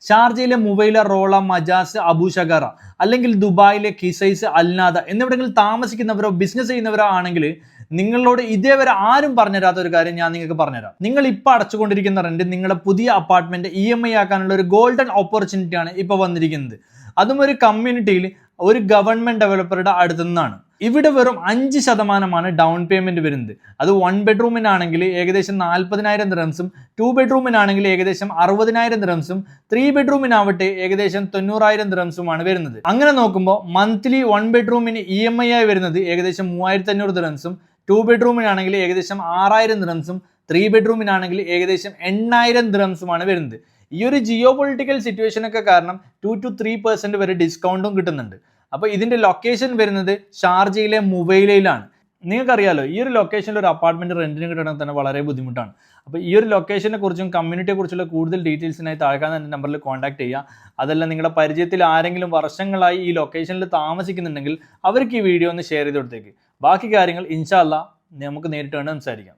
ഷാർജയിലെ Muwaileh, Rolla, Majaz, Abu ഷഗറ അല്ലെങ്കിൽ ദുബായിലെ കിസൈസ്, അൽനാദ എന്നിവിടങ്ങളിൽ താമസിക്കുന്നവരോ ബിസിനസ് ചെയ്യുന്നവരോ ആണെങ്കിൽ നിങ്ങളോട് ഇതേവരെ ആരും പറഞ്ഞുതരാത്ത ഒരു കാര്യം ഞാൻ നിങ്ങൾക്ക് പറഞ്ഞുതരാം. നിങ്ങൾ ഇപ്പോൾ അടച്ചുകൊണ്ടിരിക്കുന്ന റെന്റ് നിങ്ങളുടെ പുതിയ അപ്പാർട്ട്മെന്റ് EMI ആക്കാനുള്ള ഒരു ഗോൾഡൻ ഓപ്പർച്യൂണിറ്റിയാണ് ഇപ്പോൾ വന്നിരിക്കുന്നത്. അതും ഒരു കമ്മ്യൂണിറ്റിയിൽ ഒരു ഗവൺമെന്റ് ഡെവലപ്പറുടെ അടുത്തു നിന്നാണ്. ഇവിടെ വെറും 5% ഡൗൺ പേയ്മെന്റ് വരുന്നത്. അത് 1 ബെഡ്റൂമിനാണെങ്കിൽ ഏകദേശം 40,000 ദിർഹംസും 2 ബെഡ്റൂമിനാണെങ്കിൽ ഏകദേശം 60,000 ദിർഹംസും 3 ബെഡ്റൂമിനാവട്ടെ ഏകദേശം 90,000 ദിർഹംസുമാണ് വരുന്നത്. അങ്ങനെ നോക്കുമ്പോൾ മന്ത്ലി 1 ബെഡ്റൂമിന് EMI ആയി വരുന്നത് ഏകദേശം 3,500 ദിർഹംസും 2 ബെഡ്റൂമിനാണെങ്കിൽ ഏകദേശം 6,000 ദിർഹംസും 3 ബെഡ്റൂമിനാണെങ്കിൽ ഏകദേശം 8,000 ദിർഹംസുമാണ് വരുന്നത്. ഈ ഒരു ജിയോ പൊളിറ്റിക്കൽ സിറ്റുവേഷനൊക്കെ കാരണം 2 to 3% വരെ ഡിസ്കൗണ്ടും കിട്ടുന്നുണ്ട്. അപ്പോൾ ഇതിന്റെ ലൊക്കേഷൻ വരുന്നത് ഷാർജയിലെ മുവൈലയിലാണ്. നിങ്ങൾക്കറിയാലോ ഈ ഒരു ലൊക്കേഷനിൽ ഒരു അപ്പാർട്ട്മെന്റ് റെന്റിന് കിട്ടണമെങ്കിൽ തന്നെ വളരെ ബുദ്ധിമുട്ടാണ്. അപ്പോൾ ഈ ഒരു ലൊക്കേഷനെ കുറിച്ചും കമ്മ്യൂണിറ്റിയെ കുറിച്ചുള്ള കൂടുതൽ ഡീറ്റെയിൽസിനായി താഴെ നമ്പറിൽ കോൺടാക്ട് ചെയ്യുക. അതല്ല നിങ്ങളുടെ പരിചയത്തിൽ ആരെങ്കിലും വർഷങ്ങളായി ഈ ലൊക്കേഷനിൽ താമസിക്കുന്നുണ്ടെങ്കിൽ അവർക്ക് ഈ വീഡിയോ ഒന്ന് ഷെയർ ചെയ്ത് കൊടുത്തേക്ക്. ബാക്കി കാര്യങ്ങൾ ഇൻഷാ അല്ലാഹ് നമുക്ക് നേരിട്ട് വേണം സംസാരിക്കാം.